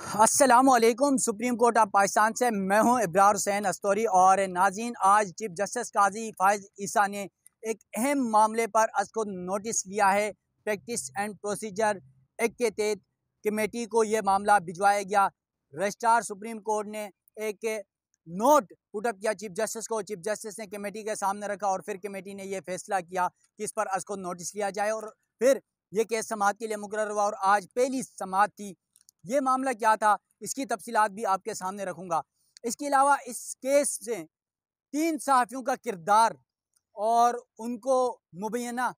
अस्सलामुअलैकुम। Supreme court of Pakistan से मैं हूं इब्रार हुसैन अस्तौरी। और नाज़रीन, आज चीफ जस्टिस काजी फायज़ ईसा ने एक अहम मामले पर को नोटिस लिया है। प्रैक्टिस एंड प्रोसीजर एक्ट के तहत कमेटी को ये मामला भिजवाया गया। रजिस्ट्रार सुप्रीम कोर्ट ने एक नोट पुटअप किया चीफ जस्टिस को। चीफ जस्टिस ने कमेटी के सामने रखा और फिर कमेटी ने यह फैसला किया कि इस पर को नोटिस लिया जाए और फिर ये केस समाअत के लिए मुकर्रर हुआ और आज पहली समाअत थी। ये मामला क्या था, इसकी तफसीलात भी आपके सामने रखूंगा। इसके अलावा इस केस से 3 सहाफ़ियों का किरदार और उनको मुबैना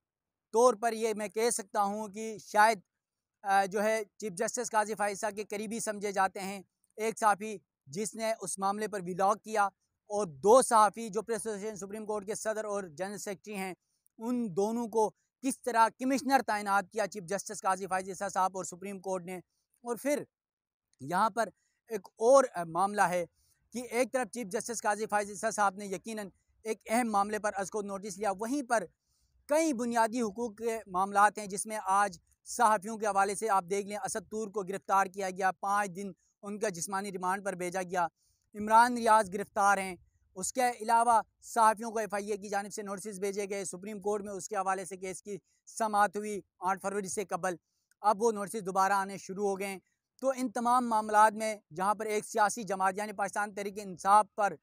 तौर पर ये मैं कह सकता हूँ कि शायद जो है चीफ जस्टिस काजी फायज़ ईसा के करीबी समझे जाते हैं। एक सहाफ़ी जिसने उस मामले पर व्लॉग किया और 2 सहाफ़ी जो प्रेस एसोसिएशन सुप्रीम कोर्ट के सदर और जनरल सेक्रेटरी हैं, उन दोनों को किस तरह कमिश्नर तैनात किया चीफ जस्टिस काजी फायज़ ईसा साहब और सुप्रीम कोर्ट ने। और फिर यहाँ पर एक और मामला है कि एक तरफ चीफ जस्टिस काजी फायज़ ईसा साहब ने यकीनन एक अहम मामले पर को नोटिस लिया, वहीं पर कई बुनियादी हुकूक के मामलात हैं जिसमें आज सहाफ़ियों के हवाले से आप देख लें, असद तूर को गिरफ़्तार किया गया, 5 दिन उनका जिस्मानी रिमांड पर भेजा गया। इमरान रियाज़ गिरफ़्तार हैं। उसके अलावा सहाफ़ियों को FIA की जानिब से नोटिस भेजे गए। सुप्रीम कोर्ट में उसके हवाले से केस की समाअत हुई 8 फरवरी से कबल। अब वो नोटिस दोबारा आने शुरू हो गए। तो इन तमाम मामलात में जहाँ पर एक सियासी जमात यानी पाकिस्तान तहरीक-ए-इंसाफ पर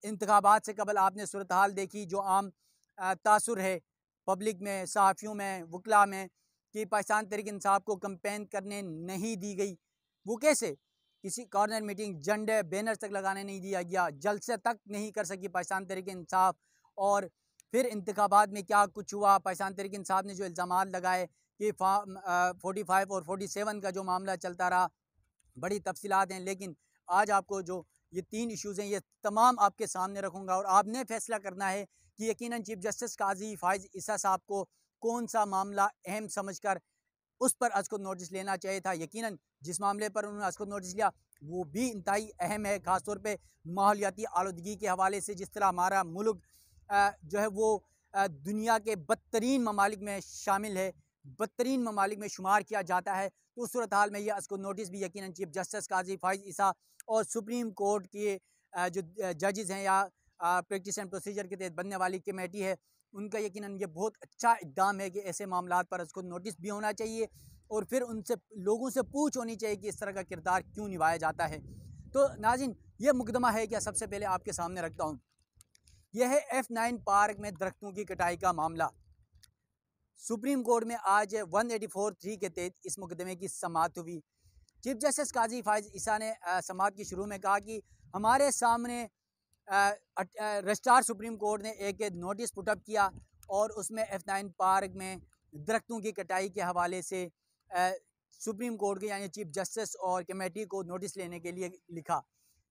इंतखाबात से कबल आपने सूरत हाल देखी, जो आम तासुर है पब्लिक में, सहाफ़ियों में, वकला में, कि पाकिस्तान तहरीक-ए-इंसाफ को कैंपेन करने नहीं दी गई। वो कैसे? किसी कॉर्नर मीटिंग, झंडे, बैनर तक लगाने नहीं दिया गया, जलसे तक नहीं कर सकी पाकिस्तान तहरीक-ए-इंसाफ। और फिर इंतखाबात में क्या कुछ हुआ, पाकिस्तान तहरीक-ए-इंसाफ ने जो इल्ज़ामात लगाए कि 45 और 47 का जो मामला चलता रहा, बड़ी तफसीलात हैं। लेकिन आज आपको जो ये 3 इश्यूज़ हैं ये तमाम आपके सामने रखूँगा और आपने फ़ैसला करना है कि यकीनन चीफ जस्टिस काजी फायज़ ईसा साहब को कौन सा मामला अहम समझकर उस पर को नोटिस लेना चाहिए था। यकीनन जिस मामले पर उन्होंने को नोटिस लिया वो भी इंतहाई अहम है, ख़ासतौर पे माहौलियाती आलूदगी के हवाले से। जिस तरह हमारा मुल्क जो है वो दुनिया के बदतरीन ममालिक में शामिल है, बदतरीन ममालिक में शुमार किया जाता है। तो उस सूरत हाल में यह को नोटिस भी यकीनन चीफ जस्टिस काजी फायज़ ईसा और सुप्रीम कोर्ट के जो जजेज़ हैं या प्रैक्टिस एंड प्रोसीजर के तहत बनने वाली कमेटी है, उनका यकीनन ये बहुत अच्छा इक़दाम है कि ऐसे मामलात पर उसको नोटिस भी होना चाहिए और फिर उनसे लोगों से पूछ होनी चाहिए कि इस तरह का किरदार क्यों निभाया जाता है। तो नाज़रीन, ये मुकदमा है क्या, सबसे पहले आपके सामने रखता हूँ। यह है F9 पार्क में दरख्तों की कटाई का मामला। सुप्रीम कोर्ट में आज 184(3) के तहत इस मुकदमे की समाअत हुई। चीफ जस्टिस काजी फायज़ ईसा ने समाअत की शुरू में कहा कि हमारे सामने रजिस्ट्रार सुप्रीम कोर्ट ने एक नोटिस पुटअप किया और उसमें F9 पार्क में दरख्तों की कटाई के हवाले से सुप्रीम कोर्ट के यानी चीफ जस्टिस और कमेटी को नोटिस लेने के लिए लिखा।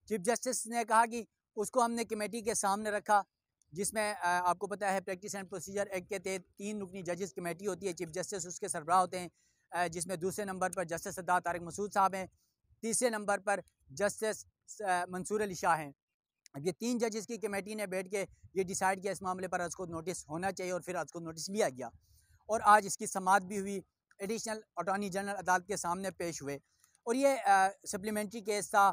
चीफ जस्टिस ने कहा कि उसको हमने कमेटी के सामने रखा, जिसमें आपको पता है प्रैक्टिस एंड प्रोसीजर एक्ट के तहत 3 रुकनी जजेस कमेटी होती है। चीफ जस्टिस उसके सरबराह होते हैं, जिसमें दूसरे नंबर पर जस्टिस सद्दात तारिक मसूद साहब हैं, तीसरे नंबर पर जस्टिस मंसूर अली शाह हैं। अब ये 3 जजेस की कमेटी ने बैठ के ये डिसाइड किया इस मामले पर उसको नोटिस होना चाहिए और फिर उसको नोटिस लिया गया और आज इसकी समाअत भी हुई। एडिशनल अटॉर्नी जनरल अदालत के सामने पेश हुए और ये सप्लीमेंट्री केस था।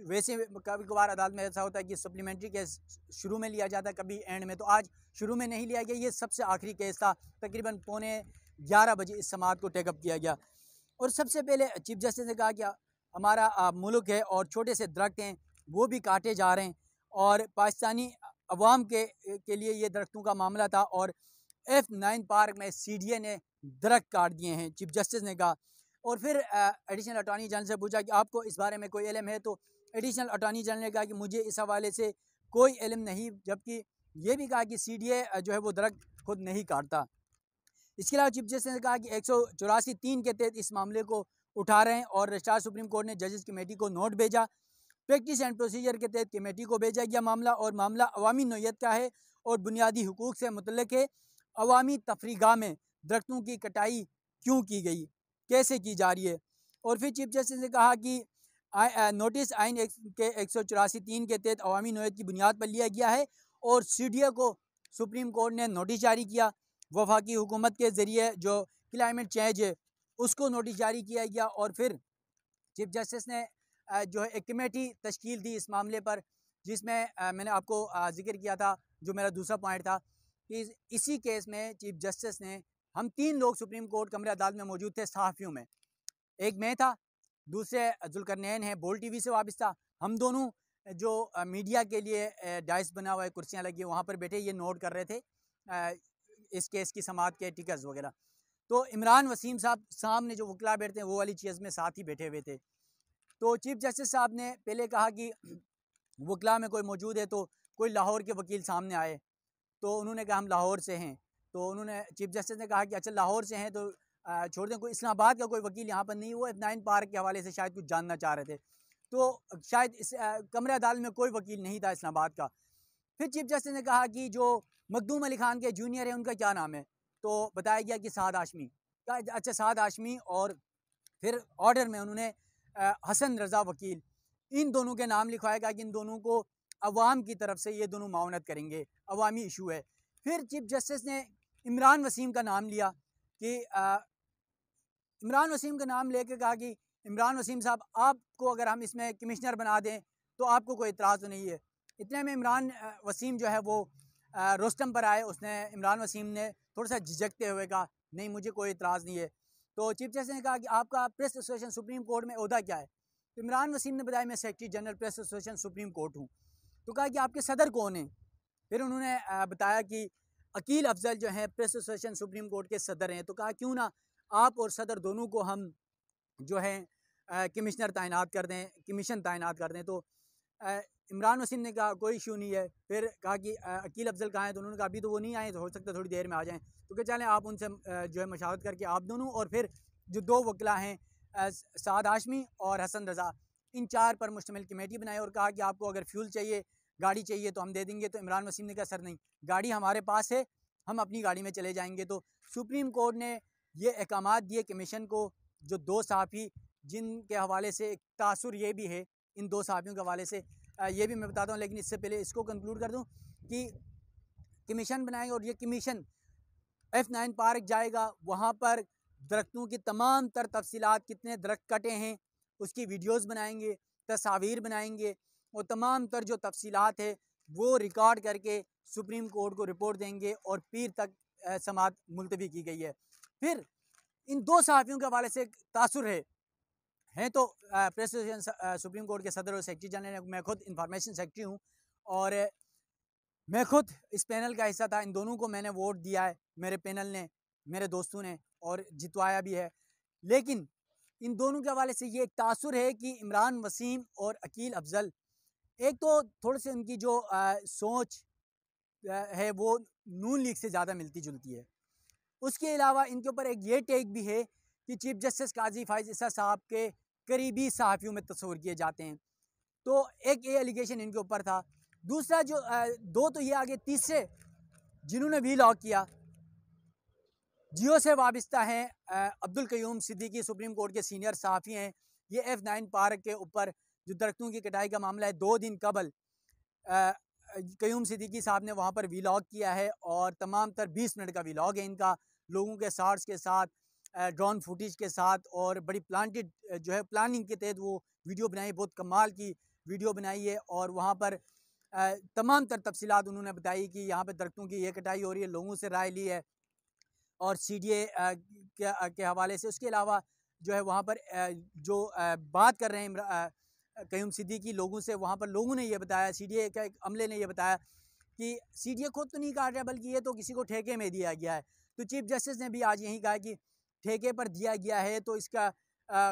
वैसे कभी कभार अदालत में ऐसा होता है कि सप्लीमेंट्री केस शुरू में लिया जाता है, कभी एंड में, तो आज शुरू में नहीं लिया गया। ये सबसे आखिरी केस था। तकरीबन 11:15 बजे इस समाअत को टेकअप किया गया और सबसे पहले चीफ जस्टिस ने कहा कि हमारा मुल्क है और छोटे से दरख्त हैं वो भी काटे जा रहे हैं और पाकिस्तानी अवाम के लिए ये दरख्तों का मामला था और F9 पार्क में CDA ने दरख्त काट दिए हैं, चीफ जस्टिस ने कहा। और फिर एडिशनल अटॉर्नी जनरल से पूछा कि आपको इस बारे में कोई इल्म है, तो एडिशनल अटॉर्नी जनरल ने कहा कि मुझे इस हवाले से कोई इल्म नहीं, जबकि ये भी कहा कि CDA जो है वो दरख्त खुद नहीं काटता। इसके अलावा चीफ जस्टिस ने कहा कि 184(3) के तहत इस मामले को उठा रहे हैं और रजिस्ट्रार सुप्रीम कोर्ट ने जजेस कमेटी को नोट भेजा। प्रैक्टिस एंड प्रोसीजर के तहत कमेटी को भेजा गया मामला और मामला अवामी नौयत का है और बुनियादी हुकूक से मुतल्लिक है। अवामी तफरीगाह में दरख्तों की कटाई क्यों की गई, कैसे की जा रही है। और फिर चीफ जस्टिस ने कहा कि नोटिस आइन के 184(3) के तहत अवामी नौयत की बुनियाद पर लिया गया है और CDA को सुप्रीम कोर्ट ने नोटिस जारी किया। वफाकी हुकूमत के ज़रिए जो क्लाइमेट चेंज है उसको नोटिस जारी किया गया और फिर चीफ जस्टिस ने जो है एक कमेटी तश्कील दी इस मामले पर, जिसमें मैंने आपको जिक्र किया था, जो मेरा दूसरा पॉइंट था कि इसी केस में चीफ जस्टिस ने, हम 3 लोग सुप्रीम कोर्ट कमरे अदालत में मौजूद थे सहाफ़ियों में, एक मैं था, दूसरे जुल्करनैन हैं बोल टीवी से वाबस्ता, हम दोनों जो मीडिया के लिए डाइस बना हुआ है, कुर्सियाँ लगी वहाँ पर बैठे ये नोट कर रहे थे इस केस की समाअत के टिकट्स वगैरह। तो इमरान वसीम साहब सामने जो वकला बैठते हैं वो वाली चीज़ में साथ ही बैठे हुए थे। तो चीफ जस्टिस साहब ने पहले कहा कि वकला में कोई मौजूद है तो कोई लाहौर के वकील सामने आए, तो उन्होंने कहा हम लाहौर से हैं। तो उन्होंने चीफ जस्टिस ने कहा कि अच्छा लाहौर से हैं तो छोड़ दें, कोई इस्लामाबाद का कोई वकील यहाँ पर नहीं, वो F9 पार्क के हवाले से शायद कुछ जानना चाह रहे थे, तो शायद इस कमरे अदालत में कोई वकील नहीं था इस्लामाबाद का। फिर चीफ जस्टिस ने कहा कि जो मखदूम अली खान के जूनियर हैं उनका क्या नाम है, तो बताया गया कि साद हाशमी। अच्छा साद हाशमी, और फिर ऑर्डर में उन्होंने हसन रज़ा वकील, इन दोनों के नाम लिखवाएगा कि इन दोनों को अवाम की तरफ से ये दोनों मावनत करेंगे, अवामी इशू है। फिर चीफ जस्टिस ने इमरान वसीम का नाम लिया कि इमरान वसीम का नाम लेके कहा कि इमरान वसीम साहब आपको अगर हम इसमें कमिश्नर बना दें तो आपको कोई इतराज़ तो नहीं है। इतने में इमरान वसीम जो है वो रोस्टम पर आए, उसने इमरान वसीम ने थोड़ा सा झिझकते हुए कहा नहीं मुझे कोई इतराज़ नहीं है। तो चीफ जस्टिस ने कहा कि आपका प्रेस एसोसिएशन सुप्रीम कोर्ट में ओहदा क्या है, तो इमरान वसीम ने बताया मैं secretary general press association supreme court हूँ। तो कहा कि आपके सदर कौन हैं, फिर उन्होंने बताया कि अकील अफजल जो हैं प्रेस एसोसिएशन सुप्रीम कोर्ट के सदर हैं। तो कहा क्यों ना आप और सदर दोनों को हम जो है कमिश्नर तैनात कर दें, कमीशन तैनात कर दें। तो इमरान वसीम ने कहा कोई इशू नहीं है। फिर कहा कि अकील अफजल कहाँ हैं, तो उन्होंने कहा अभी तो वो नहीं आए, तो हो सकता है थोड़ी देर में आ जाएँ। तो क्या चलें आप उनसे जो है मशावरत करके आप दोनों और फिर जो 2 वकला हैं साद हाशमी और हसन रज़ा, इन 4 पर मुश्तमिल कमेटी बनाई और कहा कि आपको अगर फ्यूल चाहिए, गाड़ी चाहिए तो हम दे देंगे। तो इमरान वसीम ने कहा सर नहीं, गाड़ी हमारे पास है, हम अपनी गाड़ी में चले जाएंगे। तो सुप्रीम कोर्ट ने ये अहकामात दिए कमीशन को, जो 2 सहाफ़ी जिनके हवाले से तासुर ये भी है, इन 2 सहाफ़ियों के हवाले से ये भी मैं बताता हूँ, लेकिन इससे पहले इसको कंक्लूड कर दूँ कि कमीशन बनाएंगे और ये कमीशन F9 पार्क जाएगा, वहाँ पर दरख्तों की तमाम तर तफसीलात, कितने दरख्त कटे हैं उसकी वीडियोज़ बनाएंगे, तस्वीर बनाएंगे, और तमाम तर जो तफसीलात है वो रिकॉर्ड करके सुप्रीम कोर्ट को रिपोर्ट देंगे, और पीर तक समाअत मुलतवी की गई है। फिर इन 2 सहाफ़ियों के हवाले से तासुर है तो प्रेस एसोसिएशन सुप्रीम कोर्ट के सदर और सेक्रेटरी जनरल, मैं खुद इंफॉर्मेशन सेक्रेटरी हूँ और मैं खुद इस पैनल का हिस्सा था। इन दोनों को मैंने वोट दिया है, मेरे पैनल ने, मेरे दोस्तों ने, और जितवाया भी है। लेकिन इन दोनों के हवाले से ये एक तासुर है कि इमरान वसीम और अकील अफजल, एक तो थोड़े से उनकी जो सोच है वो नून लीग से ज़्यादा मिलती जुलती है। उसके अलावा इनके ऊपर एक ये टेक भी है कि चीफ जस्टिस काजी फाइज ईसा साहब के करीबी सहाफ़ियों में तस्वुर किए जाते हैं। तो एक ये एलिगेशन इनके ऊपर था। दूसरा जो 2 तो ये आगे, तीसरे जिन्होंने भी लॉक किया, जियो से वाबस्ता हैं अब्दुल कयूम सिद्दीकी, सुप्रीम कोर्ट के सीनियर सहाफ़ी हैं। ये F9 पार्क के ऊपर जो दरख्तों की कटाई का मामला है, 2 दिन कबल कयूम सिद्दीकी साहब ने वहाँ पर वीलॉग किया है, और तमाम तर 20 मिनट का वीलॉग है इनका, लोगों के शॉट्स के साथ, ड्रोन फुटेज के साथ, और बड़ी प्लांटेड जो है प्लानिंग के तहत वो वीडियो बनाई, बहुत कमाल की वीडियो बनाई है। और वहाँ पर तमाम तर तफसीलात उन्होंने बताई कि यहाँ पर दरख्तों की ये कटाई हो रही है, लोगों से राय ली है, और CDA के हवाले से। उसके अलावा जो है वहाँ पर जो बात कर रहे हैं कयूम सिद्दीकी लोगों से, वहाँ पर लोगों ने ये बताया, CDA का एक अमले ने ये बताया कि CDA खुद तो नहीं काट रहा, बल्कि ये तो किसी को ठेके में दिया गया है। तो चीफ जस्टिस ने भी आज यही कहा कि ठेके पर दिया गया है तो इसका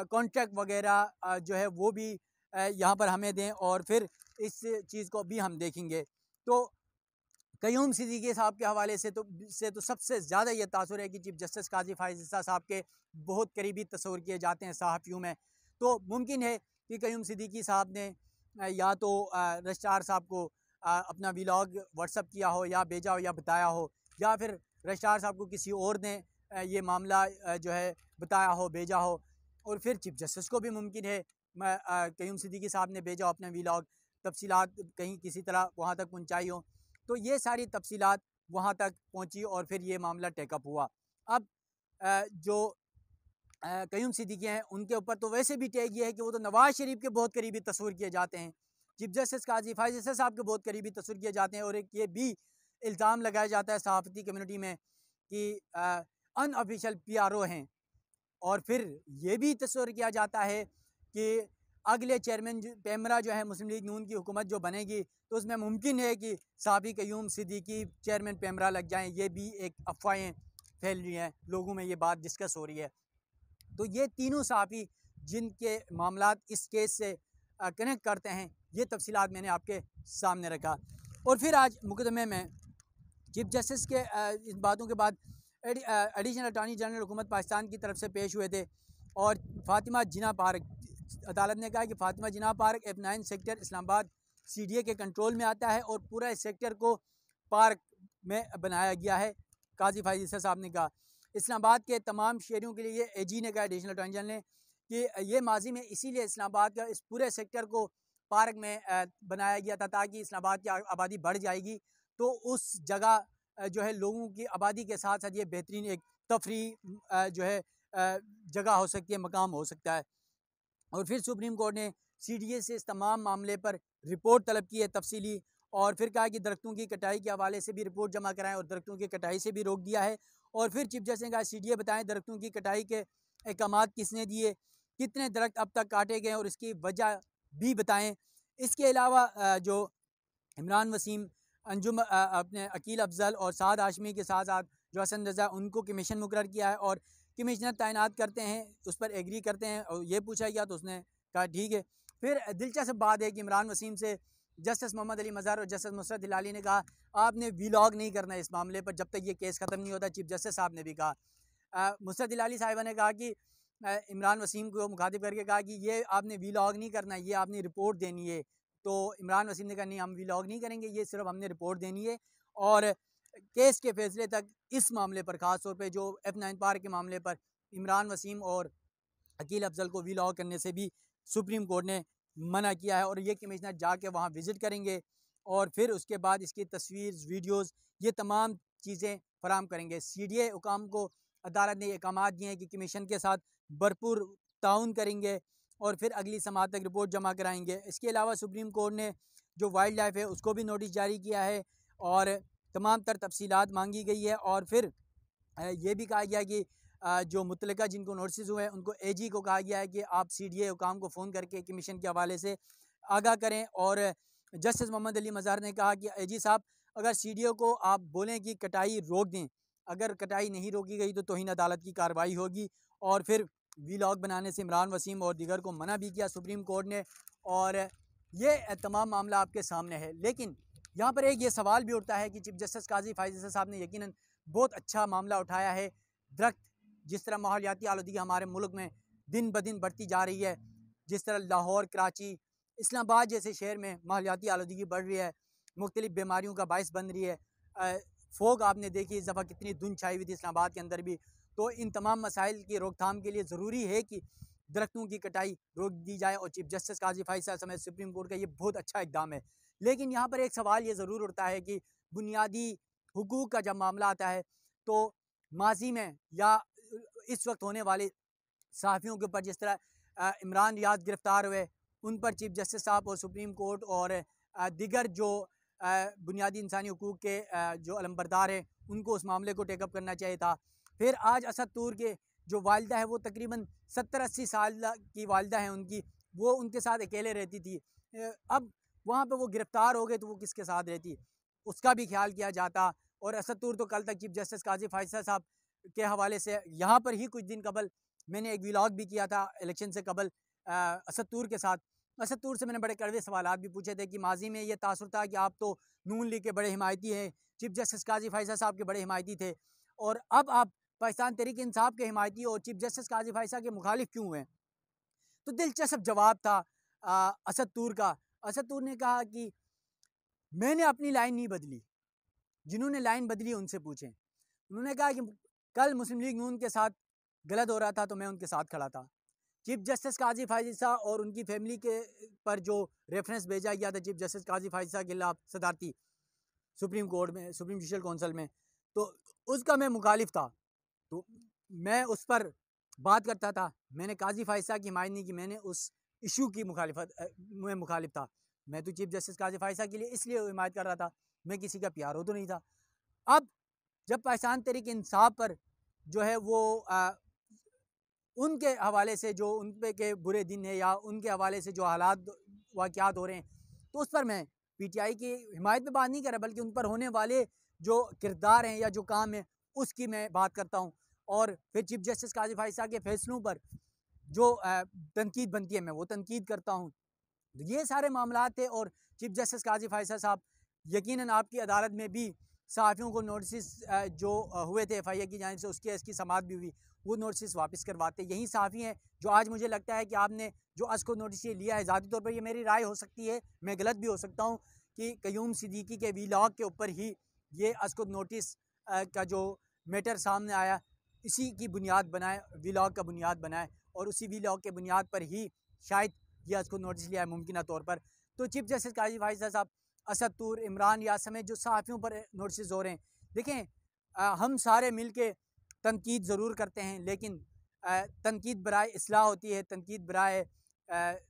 कॉन्ट्रैक्ट वगैरह जो है वो भी यहाँ पर हमें दें, और फिर इस चीज़ को भी हम देखेंगे। तो कयूम सिद्दीकी साहब के हवाले से तो सबसे ज़्यादा ये तासुर है कि चीफ जस्टिस काजी फाइज ईसा साहब के बहुत करीबी तस्वुर किए जाते हैं सहाफ़ियों में। तो मुमकिन है कि कयूम सिद्दीकी साहब ने या तो रजिस्ट्रार साहब को अपना व्लॉग व्हाट्सअप किया हो, या भेजा हो, या बताया हो, या फिर रजिस्ट्रार साहब को किसी और ने ये मामला जो है बताया हो, भेजा हो, और फिर चीफ जस्टिस को भी मुमकिन है कयूम सिद्दीकी साहब ने भेजा हो अपना व्लॉग, तफसीलात कहीं किसी तरह वहाँ तक पहुँचाई हो। तो ये सारी तफसीलात वहाँ तक पहुँची और फिर ये मामला टेकअप हुआ। अब जो कयूम सिद्दीकी हैं, उनके ऊपर तो वैसे भी टैग ये है कि वो तो नवाज शरीफ के बहुत करीबी तस्वीर किए जाते हैं, चीफ जस्टिस काजी फायज ईसा साहब के बहुत करीबी तस्वीर किए जाते हैं। और एक ये भी इल्ज़ाम लगाया जाता है सहाफ़ती कम्यूनिटी में कि अनऑफिशियल PRO हैं। और फिर ये भी तस्वीर किया जाता है कि अगले चेयरमैन पैमरा जो है मुस्लिम लीग नून की हुकूमत जो बनेगी तो उसमें मुमकिन है कि साबी कयूम सिद्दीकी चेयरमैन पैमरा लग जाएं। ये भी एक अफवाहें फैल रही हैं, लोगों में ये बात डिस्कस हो रही है। तो ये तीनों सहाफ़ी जिनके मामलात इस केस से कनेक्ट करते हैं, ये तफसीलात मैंने आपके सामने रखा। और फिर आज मुकदमे में चीफ जस्टिस के इन बातों के बाद एडिशनल अटॉर्नी जनरल हुकूमत पाकिस्तान की तरफ से पेश हुए थे और फातिमा जिना पार्क, अदालत ने कहा कि Fatima Jinnah park F9 sector Islamabad CDA के कंट्रोल में आता है और पूरा इस सेक्टर को पार्क में बनाया गया है। काजी फायज ईसा साहब ने कहा इस्लामाबाद के तमाम शहरों के लिए AG ने कहा, एडिशनल अटॉर्नी जनरल ने, कि ये माजी में इसीलिए इस्लामाबाद का इस पूरे सेक्टर को पार्क में बनाया गया था ताकि इस्लामाबाद की आबादी बढ़ जाएगी तो उस जगह जो है लोगों की आबादी के साथ साथ ये बेहतरीन एक तफरी जो है जगह हो सकती है, मकाम हो सकता है। और फिर सुप्रीम कोर्ट ने CDA से इस तमाम मामले पर रिपोर्ट तलब की है तफसीली, और फिर कहा कि दरख्तों की कटाई के हवाले से भी रिपोर्ट जमा कराएं और दरख्तों की कटाई से भी रोक दिया है। और फिर चीफ जस्टिस ने कहा CDA बताएं दरख्तों की कटाई के अहकाम किसने दिए, कितने दरख्त अब तक काटे गए और इसकी वजह भी बताएं। इसके अलावा जो इमरान वसीम, अंजुम अपने अकील अफजल और साद हाशमी के साथ साथ जो हसन रज़ा, उनको कमीशन मुकर्रर किया है और कमिश्नर तैनात करते हैं, उस पर एग्री करते हैं। और ये पूछा गया तो उसने कहा ठीक है। फिर दिलचस्प बात है कि इमरान वसीम से जस्टिस मोहम्मद अली मज़हर और जस्टिस नुसरत हिलाली ने कहा आपने वीलॉग नहीं करना इस मामले पर जब तक ये केस ख़त्म नहीं होता। चीफ जस्टिस साहब ने भी कहा, नुसरत हिलाली साहिबा ने कहा कि इमरान वसीम को मुखातिब करके कहा कि ये आपने वीलॉग नहीं करना, ये आपने रिपोर्ट देनी है। तो इमरान वसीम ने कहा नहीं, हम वीलॉग नहीं करेंगे, ये सिर्फ हमने रिपोर्ट देनी है। और केस के फैसले तक इस मामले पर, ख़ास तौर पे जो F9 पार्क के मामले पर इमरान वसीम और अकील अफजल को वीलॉग करने से भी सुप्रीम कोर्ट ने मना किया है। और ये कमिश्नर जाके वहाँ विज़िट करेंगे और फिर उसके बाद इसकी तस्वीर, वीडियोज़, ये तमाम चीज़ें फराम करेंगे। CDA हुकाम को अदालत ने अहकाम दिए हैं कि कमीशन के साथ भरपूर ताउन करेंगे और फिर अगली समात तक रिपोर्ट जमा कराएंगे। इसके अलावा सुप्रीम कोर्ट ने जो वाइल्ड लाइफ है उसको भी नोटिस जारी किया है और तमाम तर तफसीलात मांगी गई है। और फिर ये भी कहा गया कि जो मुतलका जिनको नोटिस हुए हैं उनको AG को कहा गया है कि आप CDA हुकाम को फ़ोन करके कमीशन के हवाले से आगाह करें। और जस्टिस मोहम्मद अली मज़हर ने कहा कि AG साहब, अगर CDA को आप बोलें कि कटाई रोक दें, अगर कटाई नहीं रोकी गई तो तौहीन अदालत की कार्रवाई होगी। और फिर वीलॉग बनाने से इमरान वसीम और दीगर को मना भी किया सुप्रीम कोर्ट ने। और ये तमाम मामला आपके सामने है। लेकिन यहाँ पर एक ये सवाल भी उठता है कि चीफ जस्टिस काजी फायज ईसा साहब ने यकीनन बहुत अच्छा मामला उठाया है। दरख्त, जिस तरह माहौलियाती आलूदगी हमारे मुल्क में दिन ब दिन बढ़ती जा रही है, जिस तरह लाहौर, कराची, इस्लामाबाद जैसे शहर में माहौलियाती आलूदगी बढ़ रही है, मुख्तलिफ बीमारियों का बायस बन रही है। फोग आपने देखी इस दफ़ा कितनी धुंध छाई हुई थी इस्लामाबाद के अंदर भी। तो इन तमाम मसाइल की रोकथाम के लिए ज़रूरी है कि दरख्तों की कटाई रोक दी जाए और चीफ जस्टिस काजी फायज साहब समेत सुप्रीम कोर्ट का ये बहुत अच्छा इकदाम है। लेकिन यहाँ पर एक सवाल ये ज़रूर उठता है कि बुनियादी हुकूक का जब मामला आता है तो माजी में या इस वक्त होने वाले सहाफ़ियों के ऊपर, जिस तरह इमरान रियाज गिरफ़्तार हुए, उन पर चीफ जस्टिस साहब और सुप्रीम कोर्ट और दिगर जो बुनियादी इंसानी हुकूक के जो अलमबरदार हैं उनको उस मामले को टेकअप करना चाहिए था। फिर आज असद तूर के जो वालिदा है वो तकरीबन 70-80 साल की वालिदा है उनकी, वो उनके साथ अकेले रहती थी। अब वहाँ पे वो गिरफ़्तार हो गए तो वो किसके साथ रहती, उसका भी ख्याल किया जाता। और असद तूर तो कल तक चीफ जस्टिस काजी फायज साहब के हवाले से यहाँ पर ही कुछ दिन कबल मैंने एक व्लॉग भी किया था इलेक्शन से कबल असद तूर के साथ। असद तूर से मैंने बड़े कड़वे सवाल भी पूछे थे कि माजी में ये तासुर था कि आप तो नून लीग के बड़े हिमायती हैं, चीफ जस्टिस काजी फायज साहब के बड़े हिमायती थे, और अब आप पाकिस्तान तहरीक इंसाफ के हिमायती और चीफ जस्टिस काजी फायज साहब के मुखालिफ क्यों हुए? तो दिलचस्प जवाब था असद तूर का। असद तूर ने कहा कि मैंने अपनी लाइन नहीं बदली, जिन्होंने लाइन बदली उनसे पूछें। उन्होंने कहा कि कल मुस्लिम लीग नून के साथ गलत हो रहा था तो मैं उनके साथ खड़ा था। चीफ जस्टिस काजी फायज ईसा और उनकी फैमिली के पर जो रेफरेंस भेजा गया था चीफ जस्टिस काजी फायज ईसा के खिलाफ सदारती सुप्रीम कोर्ट में, सुप्रीम जुडिशल काउंसिल में, तो उसका मैं मुखालिफ था। तो मैं उस पर बात करता था, मैंने काजी फाइज साहब की हिमायत नहीं की, मैंने उस इशू की में मुखालिफ था। मैं तो चीफ जस्टिस काजी फाइज साहब के लिए इसलिए हिमायत कर रहा था, मैं किसी का प्यारो तो नहीं था। अब जब पाकिस्तान तहरीक इंसाफ पर जो है वो उनके हवाले से जो उन पे के बुरे दिन है या उनके हवाले से जो हालात वाक़यात हो रहे हैं, तो उस पर मैं पीटीआई की हिमायत में बात नहीं कर रहा, बल्कि उन पर होने वाले जो किरदार हैं या जो काम है उसकी मैं बात करता हूँ। और फिर चीफ जस्टिस काजी फाइज साहब के फैसलों पर जो तनकीद बनती है मैं वो तनकीद करता हूँ। ये सारे मामला थे। और चीफ जस्टिस काजी फायसा साहब यकीनन आपकी अदालत में भी सहाफ़ियों को नोटिस जो हुए थे एफआईआर की जानिब से, उसकी इसकी समात भी हुई, वो नोटिस वापस करवाते यही सहाफ़ी हैं जो आज मुझे लगता है कि आपने जो अज़ को नोटिस ये लिया है, ज़ाती तौर पर ये मेरी राय हो सकती है, मैं गलत भी हो सकता हूँ, कि क़य्यूम सिद्दीकी के वीलॉग के ऊपर ही ये अज़ को नोटिस का जो मैटर सामने आया, इसी की बुनियाद बनाए, वीलॉग का बुनियाद बनाए, और उसी वीलॉग के बुनियाद पर ही शायद ये अज़ को नोटिस लिया है मुमकिन तौर पर। तो चीफ जस्टिस काजी फाइज़ साहब, असद तूर, इमरान या समेत जो सहाफ़ियों पर नोटिस हो रहे हैं, देखें हम सारे मिल के तनकीद ज़रूर करते हैं, लेकिन तनकीद बराए इस्लाह होती है, तनकीद बराए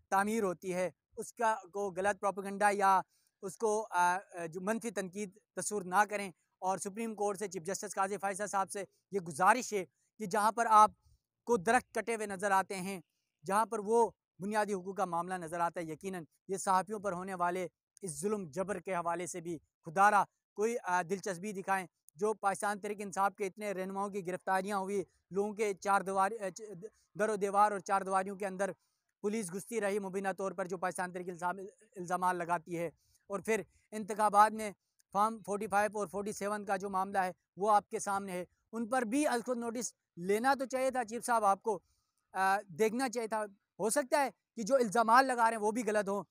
तामीर होती है। उसका को गलत प्रोपेगेंडा या उसको जो मनफी तनकीद तस्वुर ना करें। और सुप्रीम कोर्ट से चीफ जस्टिस काजी फाइज़ साहब से ये गुजारिश है कि जहाँ पर आपको दरख्त कटे हुए नज़र आते हैं, जहाँ पर वो बुनियादी हुकूक का मामला नज़र आता है, यकीनन ये सहाफ़ियों पर होने वाले इस जुल्म जबर के हवाले से भी खुदारा कोई दिलचस्पी दिखाएं। जो पाकिस्तान तहरीक इंसाफ के इतने रहनुमाओं की गिरफ्तारियाँ हुई, लोगों के दरो दीवार और चार दीवारियों के अंदर पुलिस घुसती रही मुबीना तौर पर, जो पाकिस्तान तहरीक इल्ज़ाम लगाती है। और फिर इंतखाबात में फॉर्म 45 और 47 का जो मामला है वो आपके सामने है, उन पर भी अल्को नोटिस लेना तो चाहिए था चीफ साहब, आपको देखना चाहिए था। हो सकता है कि जो इल्ज़ाम लगा रहे हैं वो भी गलत हों,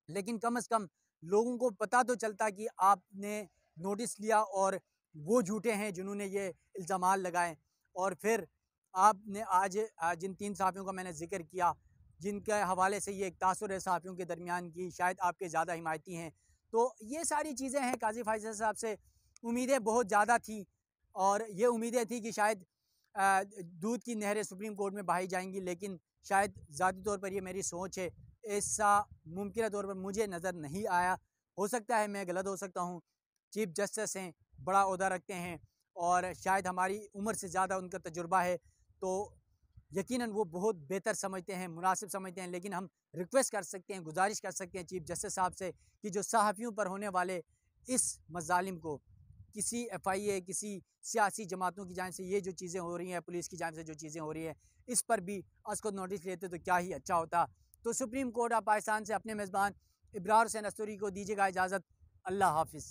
लेकिन कम से कम लोगों को पता तो चलता कि आपने नोटिस लिया और वो झूठे हैं जिन्होंने ये इल्ज़ाम लगाए। और फिर आपने आज जिन 3 सहाफ़ियों का मैंने ज़िक्र किया, जिनके हवाले से ये एक तासुर है सहाफ़ियों के दरमियान की, शायद आपके ज़्यादा हिमायती हैं। तो ये सारी चीज़ें हैं। काजी फाइज़ साहब से उम्मीदें बहुत ज़्यादा थी, और ये उम्मीदें थी कि शायद दूध की नहरें सुप्रीम कोर्ट में बहाई जाएंगी, लेकिन शायद ज़ाती तौर पर ये मेरी सोच है, ऐसा मुमकिन तौर पर मुझे नज़र नहीं आया। हो सकता है मैं गलत हो सकता हूँ। चीफ जस्टिस हैं, बड़ा ओहदा रखते हैं, और शायद हमारी उम्र से ज़्यादा उनका तजुर्बा है, तो यकीनन वो बहुत बेहतर समझते हैं, मुनासिब समझते हैं। लेकिन हम रिक्वेस्ट कर सकते हैं, गुजारिश कर सकते हैं चीफ जस्टिस साहब से कि जो सहाफ़ियों पर होने वाले इस मज़ालिम को, किसी एफआईए, किसी सियासी जमातों की जानिब से ये जो चीज़ें हो रही हैं, पुलिस की जानिब से जो चीज़ें हो रही हैं, इस पर भी उसको नोटिस लेते तो क्या ही अच्छा होता। तो सुप्रीम कोर्ट ऑफ पाकिस्तान से अपने मेज़बान इब्रार हुसैन अस्तूरी को दीजिएगा इजाज़त। अल्लाह हाफ़िज़।